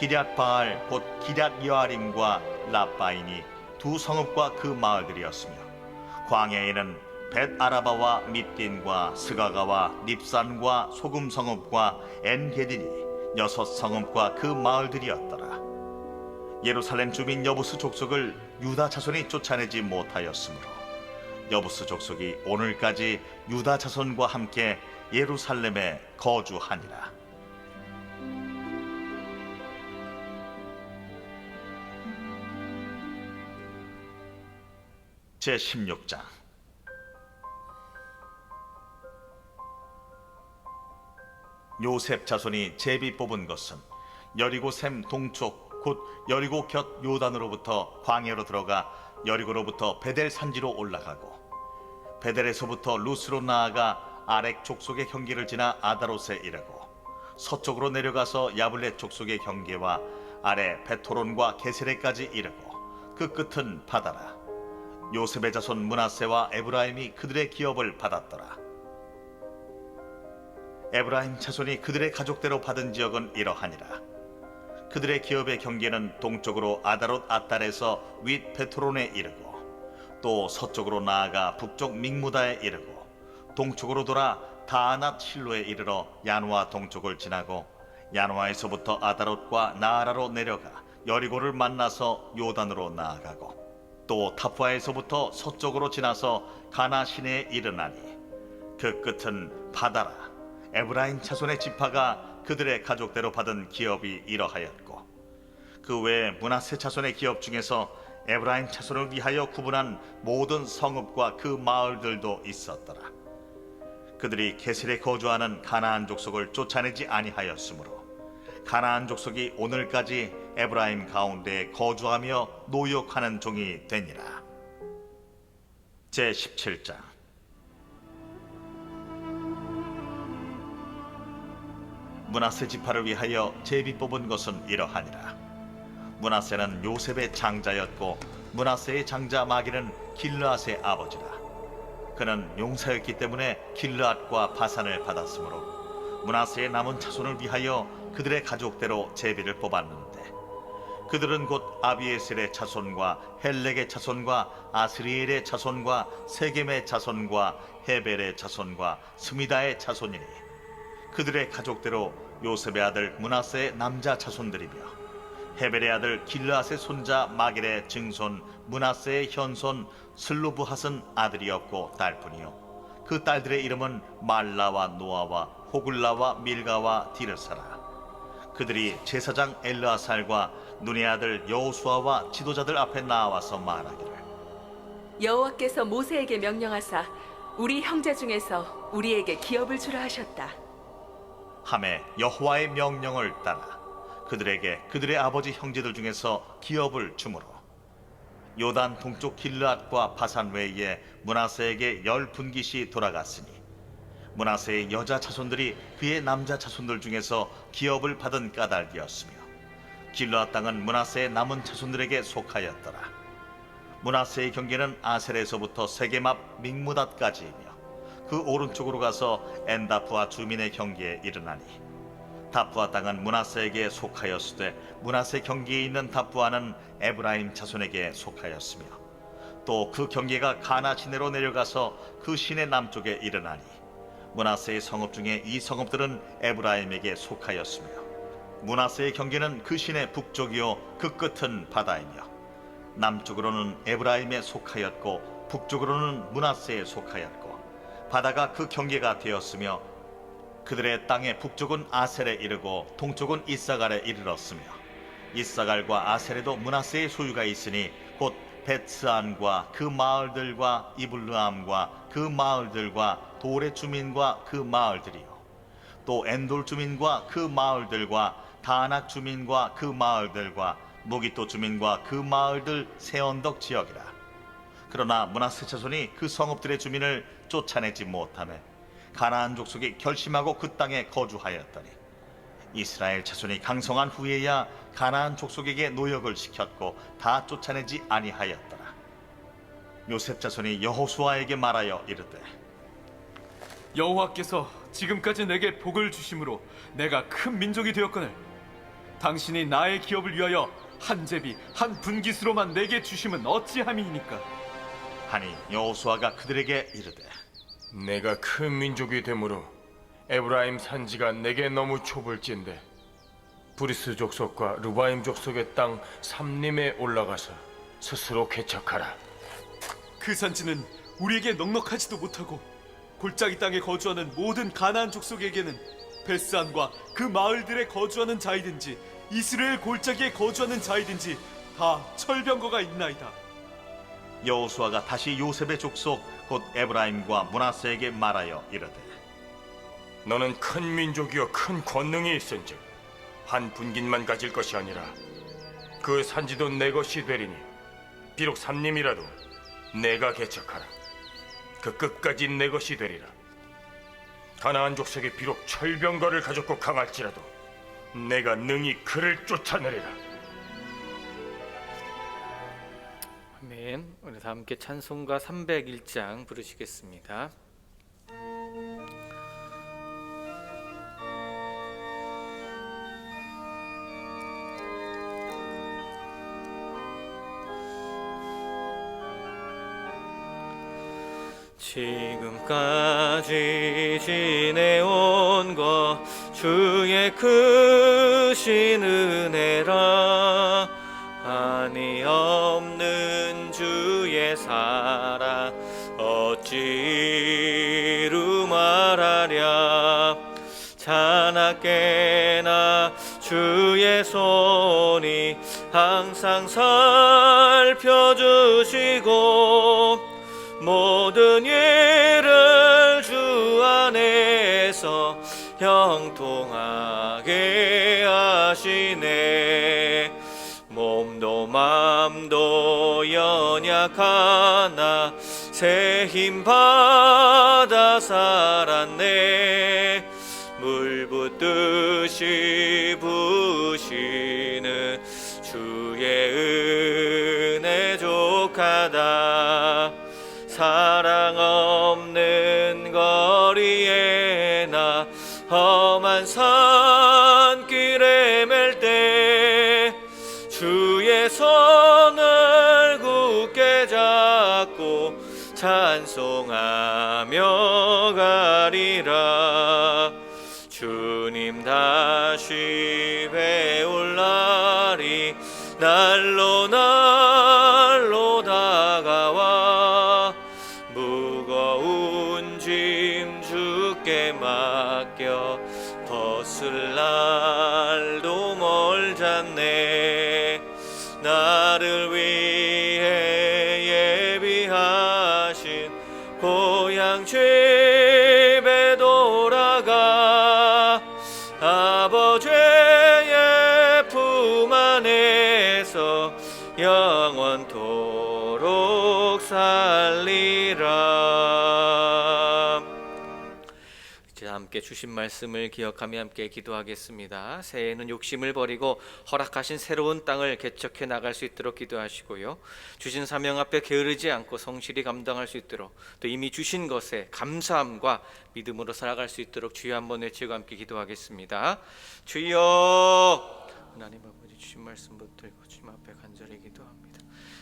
기럇바알 곧 기럇여아림과 라바인이 2성읍과 그 마을들이었으며 광야에는 벳아라바와 밑딘과 스가가와 닙산과 소금성읍과 엔게딘이 6성읍과 그 마을들이었더라. 예루살렘 주민 여부스 족속을 유다 자손이 쫓아내지 못하였으므로 여부스 족속이 오늘까지 유다 자손과 함께 예루살렘에 거주하니라. 제16장 요셉 자손이 제비 뽑은 것은 여리고 샘 동쪽 곧 여리고 곁 요단으로부터 광야로 들어가 여리고로부터 베델 산지로 올라가고 베델에서부터 루스로 나아가 아렉 족속의 경계를 지나 아다롯에 이르고 서쪽으로 내려가서 야블렛 족속의 경계와 아래 베토론과 게세레까지 이르고 그 끝은 바다라. 요셉의 자손 므낫세와 에브라임이 그들의 기업을 받았더라. 에브라임 자손이 그들의 가족대로 받은 지역은 이러하니라. 그들의 기업의 경계는 동쪽으로 아다롯 아달에서 윗 베토론에 이르고 또 서쪽으로 나아가 북쪽 믹무다에 이르고 동쪽으로 돌아 다아낫 실로에 이르러 야누아 동쪽을 지나고 야누아에서부터 아다롯과 나아라로 내려가 여리고를 만나서 요단으로 나아가고 또 타푸아에서부터 서쪽으로 지나서 가나 시내에 이르나니 그 끝은 바다라. 에브라임 자손의 지파가 그들의 가족대로 받은 기업이 이러하였고 그 외에 므낫세 자손의 기업 중에서 에브라임 자손을 위하여 구분한 모든 성읍과 그 마을들도 있었더라. 그들이 게셀에 거주하는 가나안 족속을 쫓아내지 아니하였으므로 가나안 족속이 오늘까지 에브라임 가운데에 거주하며 노역하는 종이 되니라. 제17장 므낫세 지파를 위하여 제비 뽑은 것은 이러하니라. 므낫세는 요셉의 장자였고 므낫세의 장자 마기는 길르앗의 아버지라. 그는 용사였기 때문에 길르앗과 바산을 받았으므로 므낫세의 남은 자손을 위하여 그들의 가족대로 제비를 뽑았는데, 그들은 곧 아비에셀의 자손과 헬렉의 자손과 아스리엘의 자손과 세겜의 자손과 헤벨의 자손과 스미다의 자손이니, 그들의 가족대로 요셉의 아들 므낫세의 남자 자손들이며 헤벨의 아들 길르앗의 손자 마길의 증손 므낫세의 현손 슬로브핫은 아들이 없고 딸뿐이요 그 딸들의 이름은 말라와 노아와 호글라와 밀가와 디르사라. 그들이 제사장 엘르아살과 눈의 아들 여호수아와 지도자들 앞에 나와서 말하기를, 여호와께서 모세에게 명령하사 우리 형제 중에서 우리에게 기업을 주라 하셨다. 하매 여호와의 명령을 따라 그들에게 그들의 아버지 형제들 중에서 기업을 주므로 요단 동쪽 길르앗과 바산 외에 므낫세에게 10분깃이 돌아갔으니, 므낫세의 여자 자손들이 그의 남자 자손들 중에서 기업을 받은 까닭이었으며, 길르앗 땅은 므낫세의 남은 자손들에게 속하였더라. 므낫세의 경계는 아셀에서부터 세겜 앞 믹무닷까지이며 그 오른쪽으로 가서 엔다프와 주민의 경계에 이르나니, 다프아 땅은 므낫세에게 속하였으되 므낫세 경계에 있는 다프아는 에브라임 자손에게 속하였으며, 또 그 경계가 가나 시내로 내려가서 그 시내 남쪽에 이르나니, 므낫세의 성읍 중에 이 성읍들은 에브라임에게 속하였으며, 므낫세의 경계는 그 시내 북쪽이요 그 끝은 바다이며, 남쪽으로는 에브라임에 속하였고 북쪽으로는 므낫세에 속하였고, 바다가 그 경계가 되었으며, 그들의 땅의 북쪽은 아셀에 이르고 동쪽은 이사갈에 이르렀으며, 이사갈과 아셀에도 므낫세의 소유가 있으니 곧 벳스안과 그 마을들과 이블르암과 그 마을들과 돌의 주민과 그 마을들이요, 또 엔돌 주민과 그 마을들과 다낙 주민과 그 마을들과 무기토 주민과 그 마을들 세 언덕 지역이라. 그러나 므낫세 자손이 그 성읍들의 주민을 쫓아내지 못하매 가나안 족속이 결심하고 그 땅에 거주하였더니, 이스라엘 자손이 강성한 후에야 가나안 족속에게 노역을 시켰고 다 쫓아내지 아니하였더라. 요셉 자손이 여호수아에게 말하여 이르되, 여호와께서 지금까지 내게 복을 주심으로 내가 큰 민족이 되었거늘 당신이 나의 기업을 위하여 한 제비 한 분깃으로만 내게 주심은 어찌함이니까. 하니 여호수아가 그들에게 이르되, 내가 큰 민족이 되므로 에브라임 산지가 내게 너무 좁을진데 브리스 족속과 르바임 족속의 땅 삼림에 올라가서 스스로 개척하라. 그 산지는 우리에게 넉넉하지도 못하고 골짜기 땅에 거주하는 모든 가나안 족속에게는 벳스안과 그 마을들에 거주하는 자이든지 이스라엘 골짜기에 거주하는 자이든지 다 철병거가 있나이다. 여호수아가 다시 요셉의 족속 곧 에브라임과 므낫세에게 말하여 이르되, 너는 큰 민족이여 큰 권능이 있은즉 한 분깃만 가질 것이 아니라 그 산지도 내 것이 되리니, 비록 삼림이라도 내가 개척하라. 그 끝까지 내 것이 되리라. 가나안 족속이 비록 철병거를 가졌고 강할지라도 내가 능히 그를 쫓아내리라. 아멘. 우리 다 함께 찬송가 301장 부르시겠습니다. 지금까지 지내온 것 주의 크신 은혜라. 한이 없는 주의 사랑 어찌 이루 말하랴. 자나깨나 주의 손이 항상 살펴주시고 모든 일을 주 안에서 형통하게 하시네. 몸도 맘도 연약하나 새 힘 받아 살았네. 물 붓듯이 부으시는 주의 은혜 족하다. 사랑 없는 거리에 나 험한 산길에 맬 때 주의 손을 굳게 잡고 찬송하며 가리라. 주님 다시 배울 날이 날로 날로 다가와 무거운 짐 주께 맡겨 벗을 날도 멀잖네. 나를 위해 예비하신 고향 집에 돌아가 아버지의 품 안에서 영원토록 살리라. 이제 함께 주신 말씀을 기억하며 함께 기도하겠습니다. 새해에는 욕심을 버리고 허락하신 새로운 땅을 개척해 나갈 수 있도록 기도하시고요. 주신 사명 앞에 게으르지 않고 성실히 감당할 수 있도록, 또 이미 주신 것에 감사함과 믿음으로 살아갈 수 있도록 주여 한번 외치고 함께 기도하겠습니다. 주여, 하나님 아버지 주신 말씀 붙들고 주님 앞에 간절히 기도합니다.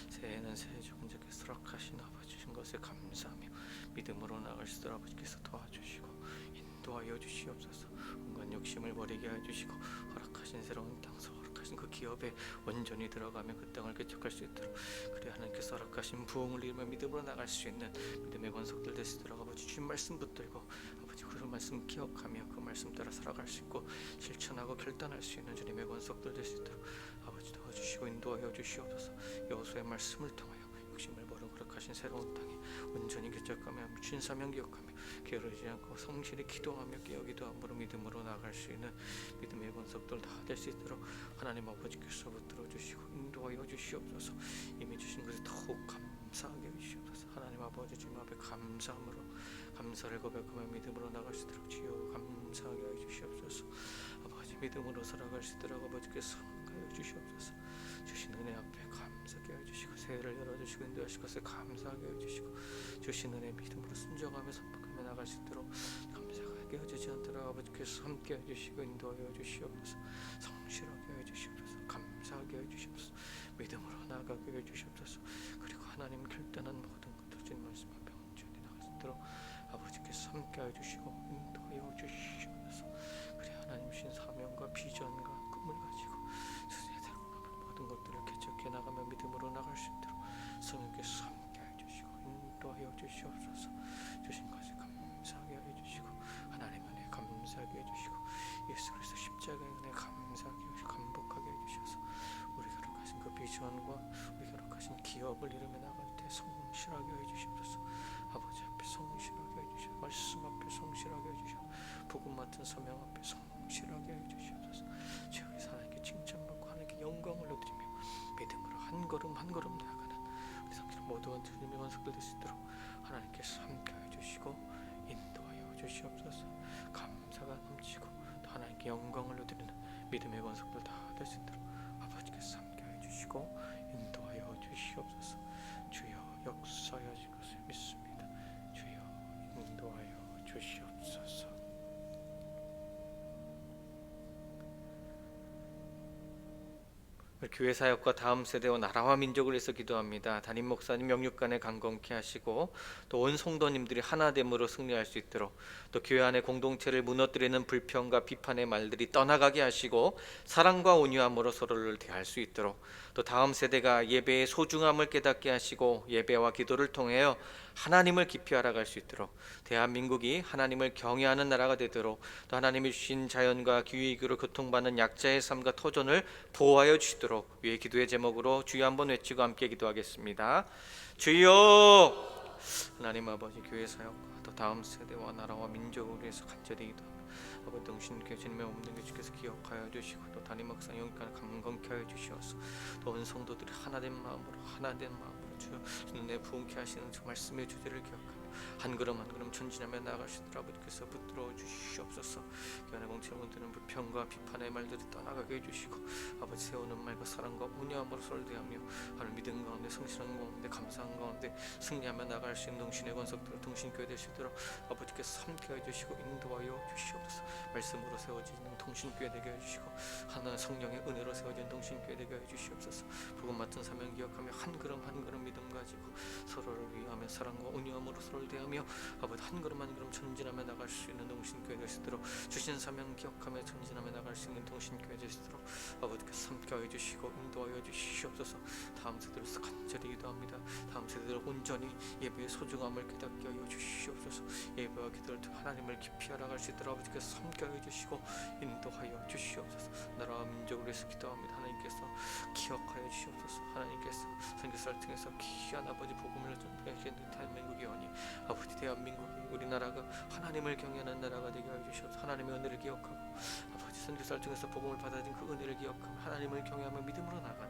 새해에는 새해 주권자께서 허락하신 아버지 주신 것에 감사하며 믿음으로 나갈 수 있도록 아버지께서 도와주시고 인도하여 주시옵소서. 온갖 욕심을 버리게 해주시고 허락하신 새로운 땅, 허락하신 그 기업에 온전히 들어가며 그 땅을 개척할 수 있도록, 그래 하나님께서 허락하신 부흥을 이루며 믿음으로 나갈 수 있는 믿음의 권속들 될 수 있도록 아버지 주신 말씀 붙들고 아버지 그 말씀 기억하며 그 말씀 따라 살아갈 수 있고 실천하고 결단할 수 있는 주님의 권속들 될 수 있도록 아버지 도와주시고 인도하여 주시옵소서. 여호수아의 말씀을 통하여 욕심을 버리고 허락하신 새로운 땅에 온전히 개척하며 주신 사명 기억하며 게으르지 않고 성실히 기도하며 깨어기도 함으로 믿음으로 나갈 수 있는 믿음의 권속들 다 될 수 있도록 하나님 아버지께서 붙들어 주시고 인도하여 주시옵소서. 이미 주신 것에 더욱 감사하게 해주시옵소서. 하나님 아버지 주님 앞에 감사함으로 감사를 고백하며 믿음으로 나갈 수 있도록 주여 감사하게 해주시옵소서. 아버지 믿음으로 살아갈 수 있도록 아버지께서 하여 주시옵소서. 주신 은혜 앞에 감사하게 해주시고 새해를 열어주시고 인도하실 것을 감사하게 해주시고 주신 은혜 믿음으로 순종하며 선포하며 나갈 수 있도록 감사하게 해주지 않도록 아버지께서 함께 해주시고 인도하여 주시옵소서. 성실하게 해주시옵소서. 감사하게 해주시옵소서. 믿음으로 나가게 해주시옵소서. 그리고 하나님 결단한 모든 것들 주님 말씀 앞에 온전히 나갈 수 있도록 아버지께서 함께 해주시고 인도하여 주시옵소서. 그래 하나님 신 사명과 비전과 꿈을 가지고 세대로 모든 것들을 개척해 나가며 믿음으로 나갈 수 있도록 성령께서 함께 해주시고 인도하여 주시옵소서. 주신 것을 감사하게 해주시고 하나님 은혜 감사하게 해주시고 예수 그리스도 십자가의 은혜 감사하게 해주시고 감복하게 해주셔서 우리가 허락하신 그 비전과 우리가 허락하신 기업을 이루며 나갈 때 성실하게 해주시옵소서. 아버지 앞에 성실하게 해주시고 말씀 앞에 성실하게 해주시고 복음 맡은 사명 앞에 성실하게 해주시옵소서. 주여 하나님께 칭찬받고 하나님께 영광을 얻으며 믿음으로 한 걸음 한 걸음 나아가는 우리 성실 모든 주님의 원석들 될 수 있도록 하나님께서 함께 해주시고 인도하여 주시옵소서. 감사가 넘치고 또 하나님께 영광을 얻으는 믿음의 원석들 다 될 수 있도록 아버지께서 함께 해주시고 인도하여 주시옵소서. 주여 역사하여 주실 것을 믿습니다. 주여 인도하여 주시옵소서. 교회 사역과 다음 세대와 나라와 민족을 위해서 기도합니다. 담임 목사님 명육간에 강건케 하시고 또 온 성도님들이 하나됨으로 승리할 수 있도록, 또 교회 안의 공동체를 무너뜨리는 불평과 비판의 말들이 떠나가게 하시고 사랑과 온유함으로 서로를 대할 수 있도록, 또 다음 세대가 예배의 소중함을 깨닫게 하시고 예배와 기도를 통하여 하나님을 깊이 알아갈 수 있도록, 대한민국이 하나님을 경외하는 나라가 되도록, 또 하나님이 주신 자연과 기후위기로 고통받는 약자의 삶과 터전을 보호하여 주시도록 위의 기도의 제목으로 주여 한번 외치고 함께 기도하겠습니다. 주여, 하나님 아버지 교회 사역과 또 다음 세대와 나라와 민족을 위해서 간절히 기도합니다. 아버지 동신께 주님의 없는 게 주께서 기억하여 주시고 또 담임 목사 영육간을 강건케 하여 주시옵소서. 또 온 성도들이 하나된 마음으로 주여 눈에 부은케 하시는 주 말씀의 주제를 기억하며 한 걸음 한 걸음 전진하며 나아가시도록 아버지께서 붙들어 주시옵소서. 교회 공동체원들은 불평과 비판의 말들을 떠나가게 해주시고 아버지 세우는 말과 사랑과 온유함으로 서로 대하며 하늘 믿음 가운데 성실한 가운데 감사한 가운데 승리하며 나아갈 수 있는 동신의 권속대로 동신교회 되시도록 아버지께서 함께해 주시고 인도하여 주시옵소서. 말씀으로 세워지는 동신교회 되게 해주시고 하나님 성령의 은혜로 세워진 동신교회 되게 해주시옵소서. 복음 맡은 사명 기억하며 한 걸음 한 걸음 믿음 가지고 서로를 위하며 사랑과 온유함으로 서로를 대하며 아버지 한 걸음 한 걸음 전진하며 나갈 수 있는 동신교회 되시도록 주신 사명 기억하며 전진하며 나갈 수 있는 동신교회 되시도록 아버지께서 함께해 주시고 인도하여 주시옵소서. 다음 세대로서 간절히 기도합니다. 다음 세대들 온전히 예배의 소중함을 깨닫게 하여 주시옵소서. 예배와 기도를 통해 하나님을 깊이 알아갈 수 있도록 아버지께서 함께해 주시고 인도하여 주시옵소서. 나라와 민족을 위해서 기도합니다. 하나님께서 기억하여 주시옵소서. 하나님께서 선교사를 통해서 귀한 아버지 복음을 전하시는 대한민국이 오니 아버지 대한민국이 우리나라가 하나님을 경외하는 나라가 되게 하여 주시옵소서. 하나님의 은혜를 기억하고 아버지 선교사를 통해서 복음을 받아들인 그 은혜를 기억하며 하나님을 경외하며 믿음으로 나가는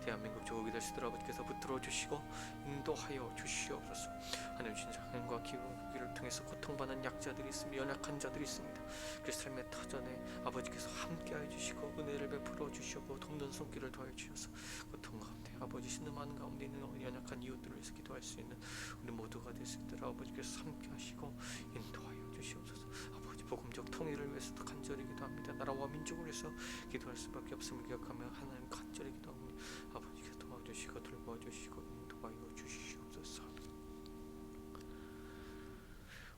대한민국 조국이 되시도록 아버지께서 붙들어 주시고 인도하여 주시옵소서. 하나님 주신 장애인과 기후를 통해서 고통받는 약자들이 있으며 연약한 자들이 있습니다. 그 삶의 터전에 아버지께서 함께하여 주시고 은혜를 베풀어 주시고 돕는 손길을 더해 주셔서 고통 가운데 아버지 신음하는 가운데 있는 연약한 이웃들을 위해서 기도할 수 있는 우리 모두가 될 수 있도록 아버지께서 함께하시고 인도하여 주시옵소서. 아버지 복음적 통일을 위해서도 간절히 기도합니다. 나라와 민족을 위해서 기도할 수밖에 없음을 기억하며 하나님 간절히 기도합니다. 아버지께서 도와주시고 돌봐주시고 인도하여 주시옵소서.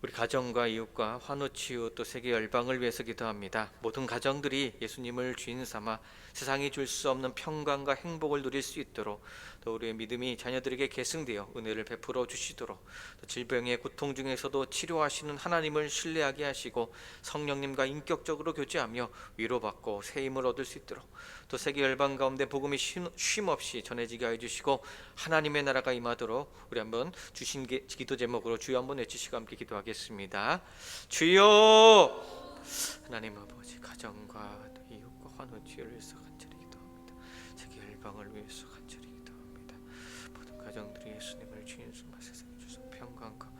우리 가정과 이웃과 환우 치유 또 세계 열방을 위해서 기도합니다. 모든 가정들이 예수님을 주인 삼아 세상이 줄 수 없는 평강과 행복을 누릴 수 있도록 또 우리의 믿음이 자녀들에게 계승되어 은혜를 베풀어 주시도록 또 질병의 고통 중에서도 치료하시는 하나님을 신뢰하게 하시고 성령님과 인격적으로 교제하며 위로받고 새 힘을 얻을 수 있도록 또 세계 열방 가운데 복음이 쉼없이 전해지게 해주시고 하나님의 나라가 임하도록 우리 한번 주신 기도 제목으로 주여 한번 외치시고 함께 기도하겠습니다. 주여. 하나님 아버지 가정과 이웃과 환우 치유를 위해서 간절히 기도합니다. 세계 열방을 위해서 간절히 기도합니다. 모든 가정들이 예수님을 주인 삼아 세상에 주셔서 평강과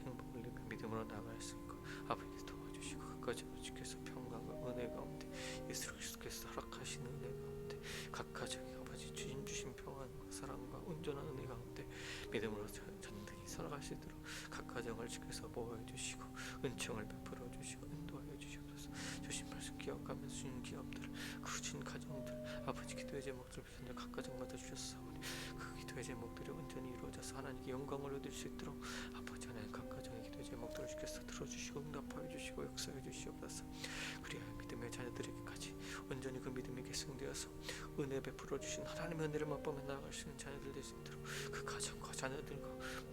행복을 누리며 믿음으로 나아갈 수 있고 아버지 도와주시고 끝까지 아버지께서 평강과 은혜 가운데 예수 그리스도께서 허락하시는 은혜 가운데 각 가정이 아버지 주신 평안과 사랑과 온전한 은혜 가운데 믿음으로 전등히 살아갈 수 있도록 각 가정을 지켜서 보호해 주시고 은총을 베풀어 주시고 인도하여 주시옵소서. 주신 말씀 기억하면서 주신 기업들 주신 가정들 아버지 기도의 제목들 비롯해 각 가정마다 주셨사오니 그 기도의 제목들이 온전히 이루어져서 하나님께 영광을 얻을 수 있도록 아버지 하나님 각 가정의 기도의 제목들을 주께서 들어주시고 응답하여 주시고 역사해 주시옵소서. 그리하여 믿음의 자녀들에게까지 온전히 그 믿음이 계승되어서 은혜 베풀어 주신 하나님의 은혜를 맛보며 나아갈 수 있는 자녀들 될 수 있도록 그 가정과 자녀들과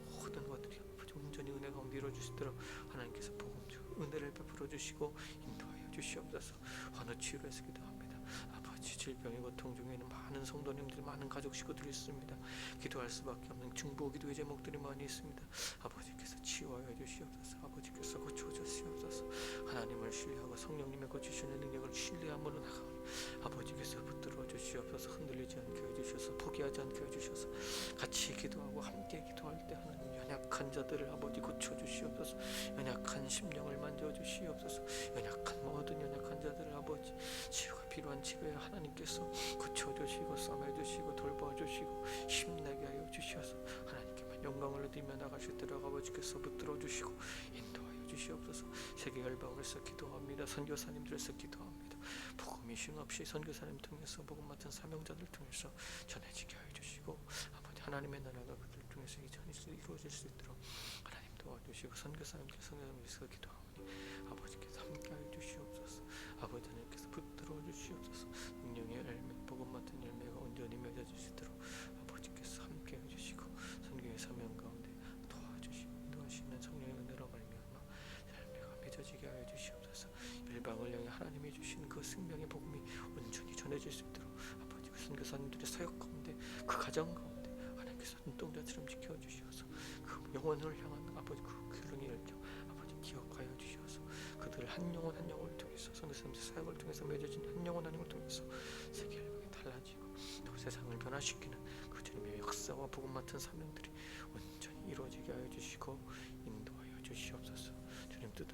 모든 것들이 아버지 온전히 은혜 가운데 이루어질 수 있도록 하나님께서 복음 주 은혜를 베풀어 주시고 인도하여 주시옵소서. 환우 치유에서 기도합니다. 아버지 질병의 고통 중에는 많은 성도님들 많은 가족 식구들이 있습니다. 기도할 수밖에 없는 중보 기도의 제목들이 많이 있습니다. 아버지께서 치유하여 주시옵소서. 아버지께서 고쳐 주시옵소서. 하나님을 신뢰하고 성령님의 고치시는 능력을 신뢰함으로 나가오니 아버지께서 붙들어 주시옵소서. 흔들리지 않게 해주셔서 포기하지 않게 해주셔서 같이 기도하고 함께 기도할 때 하나님 연약한 자들을 아버지 고쳐주시옵소서. 연약한 심령을 만져주시옵소서. 연약한 모든 연약한 자들을 아버지 치유가 필요한 집에 하나님께서 고쳐주시고 싸매주시고 돌봐주시고 힘내게 하여 주시옵소서. 하나님께만 영광을 얻으며 나갈 수 있도록 아버지께서 붙들어주시고 인도하여 주시옵소서. 세계 열방에서 기도합니다. 선교사님들에서 기도합니다. 복음이 쉼없이 선교사님 통해서 복음 맡은 사명자들 통해서 전해지게 하여 주시고 아버지 하나님의 나라가 그들 통해서 이루어질 수 있도록 하나님 도와주시고 선교사님께서 위해서 기도하오니 아버지께서 함께하여 주시옵소서. 아버지 하나님께서 붙들어 주시옵소서. 능력의 열매 복음 맡은 열매가 온전히 맺어질 수 있도록 아버지께서 함께해 주시고 선교의 사명 가운데 도와주시고 인도하시는 성령의 은혜로 말미암아 열매가 맺어지게 하여 주시옵소서. 열방을 향해 하나님이 주신 그 생명의 복음이 온전히 전해질 수 있도록 아버지 그 선교사님들의 사역 가운데 그 가정 가운데 하나님께서 눈동자처럼 지켜주시어서 그 영혼을 향한 아버지 그 귀를 열려 아버지 기억하여 주시어서 그들 한 영혼 한 영혼을 통해서 선교사님들 사역을 통해서 맺어진 한 영혼 한 영혼을 통해서 세계 열방이 달라지고 또 세상을 변화시키는 그 주님의 역사와 복음 맡은 사명들이 온전히 이루어지게 하여 주시고 인도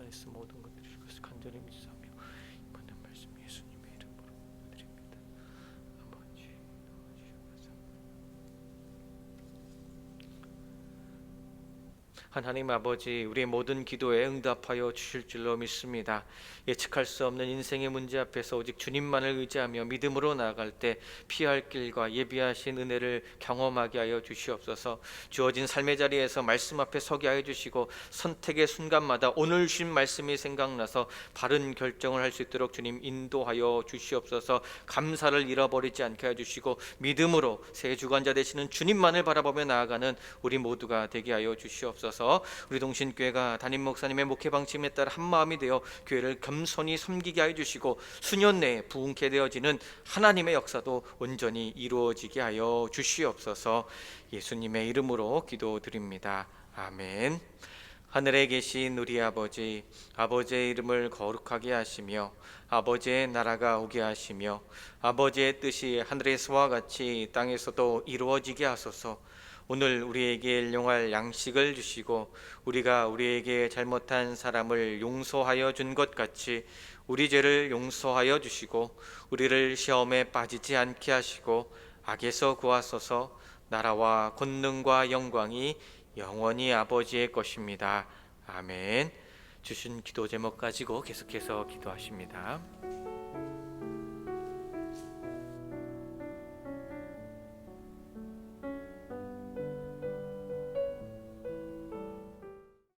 안에서 모든 것들이 주실 것을 간절히 믿사오며 이번에 말씀 예수님의 이름으로 드립니다. 아버지 도와주셔서 하나님 아버지, 우리의 모든 기도에 응답하여 주실 줄로 믿습니다. 예측할 수 없는 인생의 문제 앞에서 오직 주님만을 의지하며 믿음으로 나아갈 때 피할 길과 예비하신 은혜를 경험하게 하여 주시옵소서. 주어진 삶의 자리에서 말씀 앞에 서게 하여 주시고 선택의 순간마다 오늘 주신 말씀이 생각나서 바른 결정을 할 수 있도록 주님 인도하여 주시옵소서. 감사를 잃어버리지 않게 하여 주시고 믿음으로 새 주관자 되시는 주님만을 바라보며 나아가는 우리 모두가 되게 하여 주시옵소서. 우리 동신교회가 담임 목사님의 목회 방침에 따라 한 마음이 되어 교회를 겸손히 섬기게 하여 주시고 수년 내에 부흥케 되어지는 하나님의 역사도 온전히 이루어지게 하여 주시옵소서. 예수님의 이름으로 기도드립니다. 아멘. 하늘에 계신 우리 아버지, 아버지의 이름을 거룩하게 하시며 아버지의 나라가 오게 하시며 아버지의 뜻이 하늘에서와 같이 땅에서도 이루어지게 하소서. 오늘 우리에게 일용할 양식을 주시고 우리가 우리에게 잘못한 사람을 용서하여 준 것 같이 우리 죄를 용서하여 주시고 우리를 시험에 빠지지 않게 하시고 악에서 구하소서. 나라와 권능과 영광이 영원히 아버지의 것입니다. 아멘. 주신 기도 제목 가지고 계속해서 기도하십니다.